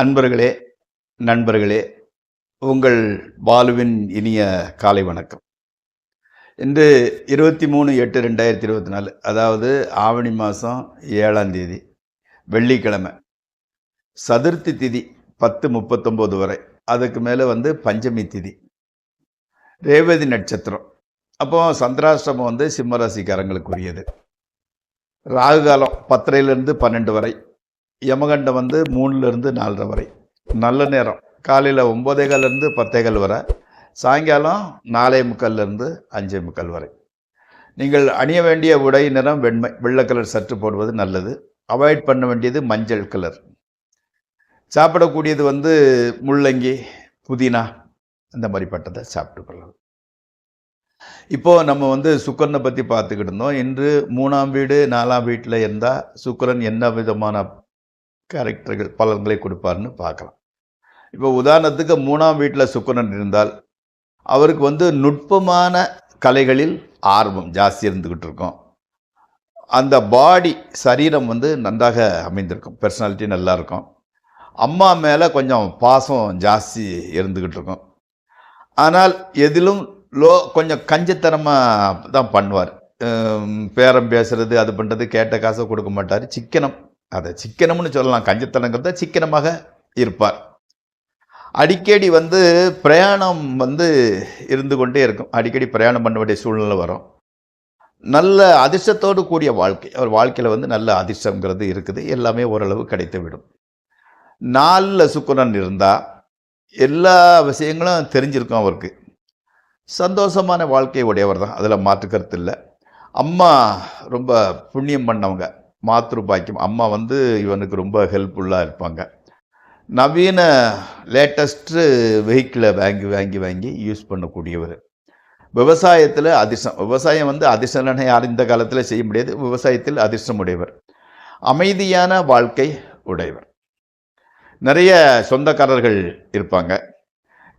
அன்பர்களே, நண்பர்களே, உங்கள் பாலுவின் இனிய காலை வணக்கம். இன்று 23/8/2024, அதாவது ஆவணி மாதம் 7ஆம் தேதி, வெள்ளிக்கிழமை. சதுர்த்தி திதி 10:39 வரை. அதுக்கு மேலே பஞ்சமி திதி, ரேவதி நட்சத்திரம். அப்போ சந்திராஷ்டமம் சிம்மராசிக்காரங்களுக்குரியது. ராகுகாலம் 10:30 12 வரை. யமகண்டம் 3 4 வரை. நல்ல நேரம் காலையில் 9:15 10:15 வரை. சாயங்காலம் 4:45 5:45 வரை. நீங்கள் அணிய வேண்டிய உடை நிறம் வெண்மை, வெள்ளை கலர் சற்று போடுவது நல்லது. அவாய்ட் பண்ண வேண்டியது மஞ்சள் கலர். சாப்பிடக்கூடியது முள்ளங்கி, புதினா, இந்த மாதிரி பட்டதை சாப்பிட்டு கொள்ளலாம். இப்போது நம்ம சுக்கிரனை பற்றி பார்த்துக்கிட்டு இருந்தோம். இன்று 3ஆம் வீடு 4ஆம் வீட்டில் இருந்தால் சுக்கிரன் என்ன விதமான கேரக்டர்கள் பலன்களை கொடுப்பார்னு பார்க்கலாம். இப்போ உதாரணத்துக்கு 3ஆம் வீட்டில் சுக்கிரன் இருந்தால் அவருக்கு நுட்பமான கலைகளில் ஆர்வம் ஜாஸ்தி இருந்துக்கிட்டு இருக்கும். அந்த பாடி சரீரம் நன்றாக அமைந்திருக்கும், பர்சனாலிட்டி நல்லா இருக்கும். அம்மா மேலே கொஞ்சம் பாசம் ஜாஸ்தி இருந்துக்கிட்டு இருக்கும். ஆனால் எதிலும் கொஞ்சம் கஞ்சத்தனமாக தான் பண்ணுவார். பேரம் பேசுறது, அது பண்ணுறது, கேட்ட காசை கொடுக்க மாட்டார். சிக்கனம், அதை சிக்கனம்னு சொல்லலாம். கஞ்சத்தனங்கிறத சிக்கனமாக இருப்பார். அடிக்கடி பிரயாணம் இருந்து கொண்டே இருக்கும். அடிக்கடி பிரயாணம் பண்ண வேண்டிய சூழ்நிலை வரும். நல்ல அதிர்ஷ்டத்தோடு கூடிய வாழ்க்கை, அவர் வாழ்க்கையில் நல்ல அதிர்ஷ்டங்கிறது இருக்குது. எல்லாமே ஓரளவு கிடைத்து விடும். 4 சுக்கிரன் இருந்தால் எல்லா விஷயங்களும் தெரிஞ்சிருக்கும் அவருக்கு. சந்தோஷமான வாழ்க்கை உடையவர் தான், அதில் மாற்று கருத்து இல்லை. அம்மா ரொம்ப புண்ணியம் பண்ணவங்க, மாத்ரு பாக்கியம். அம்மா இவனுக்கு ரொம்ப ஹெல்ப்ஃபுல்லாக இருப்பாங்க. நவீன லேட்டஸ்ட்டு வெஹிக்கிளை வாங்கி யூஸ் பண்ணக்கூடியவர். விவசாயத்தில் அதிர்ஷ்டம். விவசாயம் அதிர்ஷ்டம் யாரும் இந்த காலத்தில் செய்ய முடியாது. விவசாயத்தில் அதிர்ஷ்டம் உடையவர். அமைதியான வாழ்க்கை உடையவர். நிறைய சொந்தக்காரர்கள் இருப்பாங்க.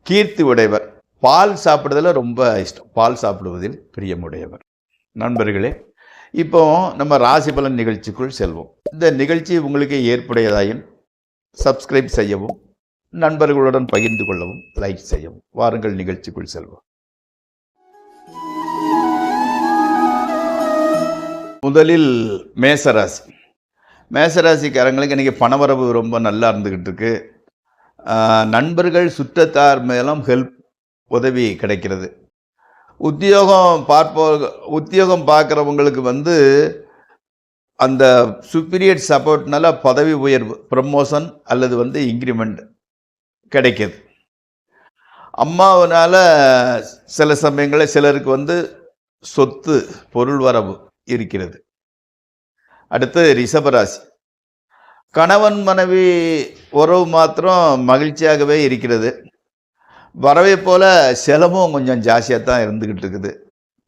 கீர்த்தி உடையவர். பால் சாப்பிடுறதில் ரொம்ப இஷ்டம். பால் சாப்பிடுவதில் பிரியமுடையவர். நண்பர்களே, இப்போ நம்ம ராசி பலன் நிகழ்ச்சிக்குள் செல்வோம். இந்த நிகழ்ச்சி உங்களுக்கு ஏற்புடையதாயும் சப்ஸ்கிரைப் செய்யவும், நண்பர்களுடன் பகிர்ந்து கொள்ளவும், லைக் செய்யவும். வாருங்கள் நிகழ்ச்சிக்குள் செல்வோம். முதலில் மேசராசி. மேசராசிக்காரங்களுக்கு இன்றைக்கி பணவரவு ரொம்ப நல்லா இருந்துக்கிட்டு இருக்கு. நண்பர்கள் சுற்றத்தார் மேலும் உதவி கிடைக்கிறது. உத்தியோகம் பார்க்குறவங்களுக்கு அந்த சுப்பீரியர் சப்போர்ட்னால பதவி உயர்வு, ப்ரமோஷன் அல்லது இன்க்ரிமெண்ட் கிடைக்கிது. அம்மாவனால் சில சமயங்களில் சிலருக்கு சொத்து பொருள் வரவு இருக்கிறது. அடுத்து ரிஷபராசி. கணவன் மனைவி உறவு மாத்திரம் மகிழ்ச்சியாகவே இருக்கிறது. வரவை போல் செலவும் கொஞ்சம் ஜாஸ்தியாக தான் இருந்துக்கிட்டு இருக்குது.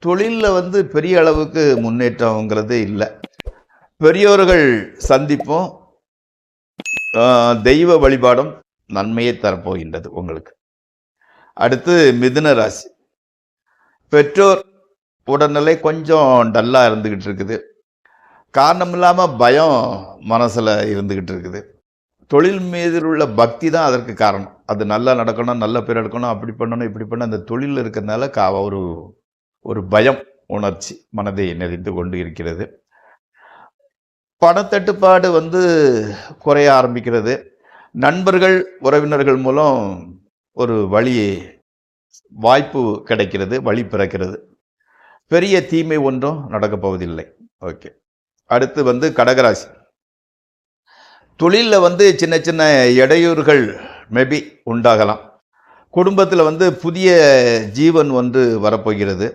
தொழிலில் பெரிய அளவுக்கு முன்னேற்றங்கிறது இல்லை. பெரியோர்கள் சந்திப்பும் தெய்வ வழிபாடும் நன்மையை தரப்போகின்றது உங்களுக்கு. அடுத்து மிதுன ராசி. பெற்றோர் உடல்நிலை கொஞ்சம் டல்லாக இருந்துக்கிட்டு இருக்குது. காரணம் இல்லாமல் பயம் மனசில் இருந்துக்கிட்டு இருக்குது. தொழில் மீது உள்ள பக்தி தான் அதற்கு காரணம். அது நல்லா நடக்கணும், நல்ல பேர் எடுக்கணும், அப்படி பண்ணணும், இப்படி பண்ணணும். அந்த தொழில் இருக்கிறதுனால ஒரு பயம் உணர்ச்சி மனதை நிறைந்து கொண்டு இருக்கிறது. பணத்தட்டுப்பாடு குறைய ஆரம்பிக்கிறது. நண்பர்கள் உறவினர்கள் மூலம் ஒரு வாய்ப்பு கிடைக்கிறது, வழி பிறக்கிறது. பெரிய தீமை ஒன்றும் நடக்கப் போவதில்லை. ஓகே. அடுத்து கடகராசி. தொழிலில் சின்ன சின்ன இடையூறுகள் மேபி உண்டாகலாம். குடும்பத்தில் புதிய ஜீவன் வரப்போகிறது.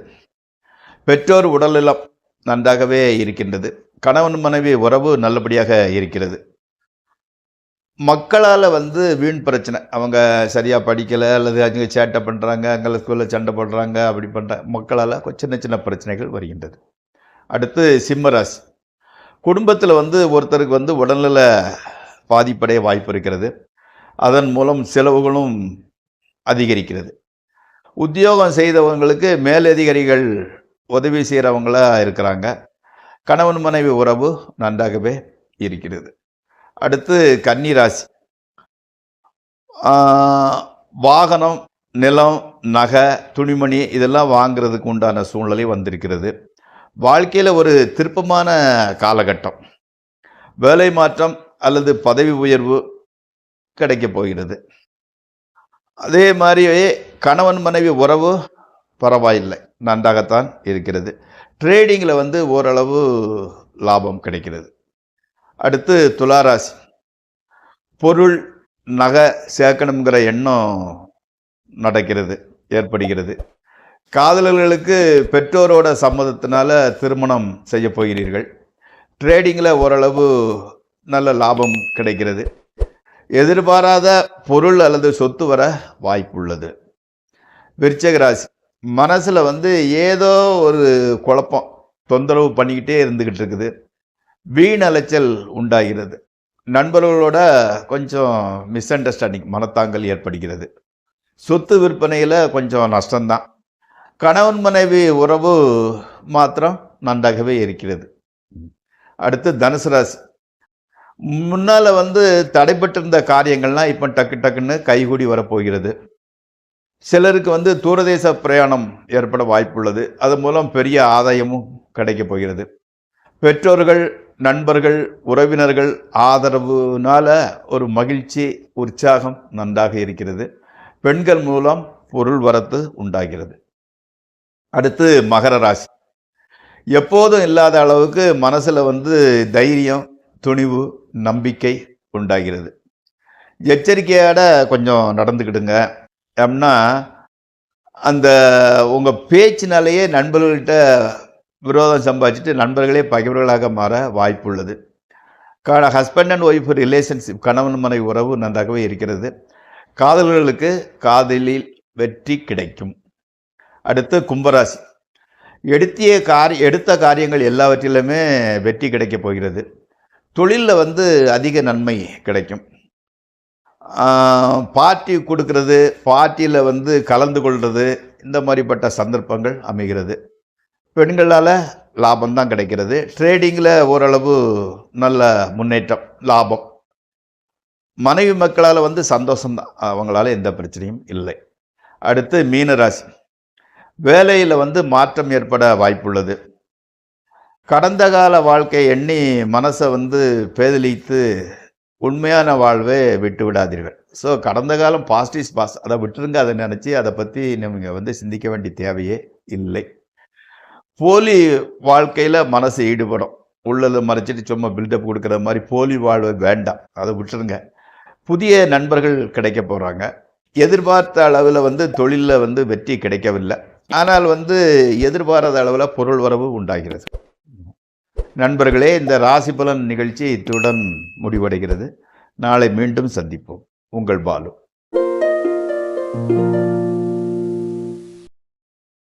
பெற்றோர் உடல்நலம் நன்றாகவே இருக்கின்றது. கணவன் மனைவி உறவு நல்லபடியாக இருக்கிறது. மக்களால் வீண் பிரச்சனை. அவங்க சரியாக படிக்கலை, அல்லது அங்கே சேட்டை பண்ணுறாங்க, அங்கே ஸ்கூலில் சண்டை போடுறாங்க, அப்படி பண்ணுறாங்க. மக்களால் சின்ன சின்ன பிரச்சனைகள் வருகின்றது. அடுத்து சிம்மராசி. குடும்பத்தில் ஒருத்தருக்கு உடல்நல பாதிப்படைய வாய்ப்பு இருக்கிறது. அதன் மூலம் செலவுகளும் அதிகரிக்கிறது. உத்தியோகம் செய்தவங்களுக்கு மேலதிகாரிகள் உதவி செய்கிறவங்களா இருக்கிறாங்க. கணவன் மனைவி உறவு நன்றாகவே இருக்கிறது. அடுத்து கன்னி ராசி. வாகனம், நிலம், நகை, துணிமணி இதெல்லாம் வாங்கிறதுக்கு உண்டான சூழ்நிலை வந்திருக்கிறது. வாழ்க்கையில் ஒரு திருப்பமான காலகட்டம். வேலை மாற்றம் அல்லது பதவி உயர்வு கிடைக்கப் போகிறது. அதே மாதிரியே கணவன் மனைவி உறவு பரவாயில்லை, நன்றாகத்தான் இருக்கிறது. ட்ரேடிங்கில் வந்து ஓரளவு லாபம் கிடைக்கிறது. அடுத்து துளாராசி. பொருள், நகை சேர்க்கணுங்கிற எண்ணம் ஏற்படுகிறது. காதலர்களுக்கு பெற்றோரோட சம்மதத்தினால திருமணம் செய்ய போகிறீர்கள். ட்ரேடிங்கில் ஓரளவு நல்ல லாபம் கிடைக்கிறது. எதிர்பாராத பொருள் அல்லது சொத்து வர வாய்ப்புள்ளது. விருச்சிக ராசி. மனசில் வந்து ஏதோ ஒரு குழப்பம் தொந்தரவு பண்ணிக்கிட்டே இருந்துக்கிட்டு இருக்குது. வீண் அலைச்சல் உண்டாகிறது. நண்பர்களோட கொஞ்சம் மிஸ் அண்டர்ஸ்டாண்டிங், மனத்தாங்கல் ஏற்படுகிறது. சொத்து விற்பனையில் கொஞ்சம் நஷ்டம்தான். கணவன் மனைவி உறவு மாத்திரம் நன்றாகவே இருக்கிறது. அடுத்து தனுசு ராசி. முன்னால் வந்து தடைபட்டிருந்த காரியங்கள்லாம் இப்போ டக்கு டக்குன்னு கைகூடி வரப்போகிறது. சிலருக்கு வந்து தூரதேச பிரயாணம் ஏற்பட வாய்ப்புள்ளது. அது மூலம் பெரிய ஆதாயமும் கிடைக்கப் போகிறது. பெற்றோர்கள், நண்பர்கள், உறவினர்கள் ஆதரவுனால ஒரு மகிழ்ச்சி, உற்சாகம் நன்றாக இருக்கிறது. பெண்கள் மூலம் பொருள் வரத்து உண்டாகிறது. அடுத்து மகர ராசி. எப்போதும் இல்லாத அளவுக்கு மனசில் வந்து தைரியம், துணிவு, நம்பிக்கை உண்டாகிறது. எச்சரிக்கையோட கொஞ்சம் நடந்துக்கிடுங்க. ஏன்னா அந்த உங்கள் பேச்சினாலேயே நண்பர்கள்கிட்ட விரோதம் சம்பாதிச்சுட்டு நண்பர்களே பகைவர்களாக மாற வாய்ப்புள்ளது. ஹஸ்பண்ட் அண்ட் ஒய்ஃப் ரிலேஷன்ஷிப், கணவன் மனைவி உறவு நன்றாகவே இருக்கிறது. காதலர்களுக்கு காதலில் வெற்றி கிடைக்கும். அடுத்து கும்பராசி. எடுத்த காரியங்கள் எல்லாவற்றிலுமே வெற்றி கிடைக்கப் போகிறது. தொழிலில் வந்து அதிக நன்மை கிடைக்கும். பார்ட்டி கொடுக்கறது, பார்ட்டியில் வந்து கலந்து கொள்வது, இந்த மாதிரிப்பட்ட சந்தர்ப்பங்கள் அமைகிறது. பெண்களால் லாபம்தான் கிடைக்கிறது. ட்ரேடிங்கில் ஓரளவு நல்ல முன்னேற்றம், லாபம். மனைவி மக்களால் வந்து சந்தோஷம்தான், அவங்களால எந்த பிரச்சனையும் இல்லை. அடுத்து மீனராசி. வேலையில் வந்து மாற்றம் ஏற்பட வாய்ப்புள்ளது. கடந்த கால வாழ்க்கை எண்ணி மனசை வந்து பேதலித்து உண்மையான வாழ்வை விட்டு விடாதீர்கள். ஸோ கடந்த காலம் பாஸ்ட் இஸ் பாஸ்ட், அதை விட்டுருங்க. அதை நினச்சி அதை பற்றி நீங்கள் வந்து சிந்திக்க வேண்டிய தேவையே இல்லை. போலி வாழ்க்கையில் மனசு ஈடுபடும். உள்ளதை மறைச்சிட்டு சும்மா பில்டப் கொடுக்குற மாதிரி போலி வாழ்வை வேண்டாம், அதை விட்டுருங்க. புதிய நண்பர்கள் கிடைக்க போகிறாங்க. எதிர்பார்த்த அளவில் வந்து தொழிலில் வந்து வெற்றி கிடைக்கவில்லை. ஆனால் வந்து எதிர்பாராத அளவில் பொருள் வரவு உண்டாகிறது. நண்பர்களே, இந்த ராசி பலன் நிகழ்ச்சி இத்துடன் முடிவடைகிறது. நாளை மீண்டும் சந்திப்போம். உங்கள் பாலு.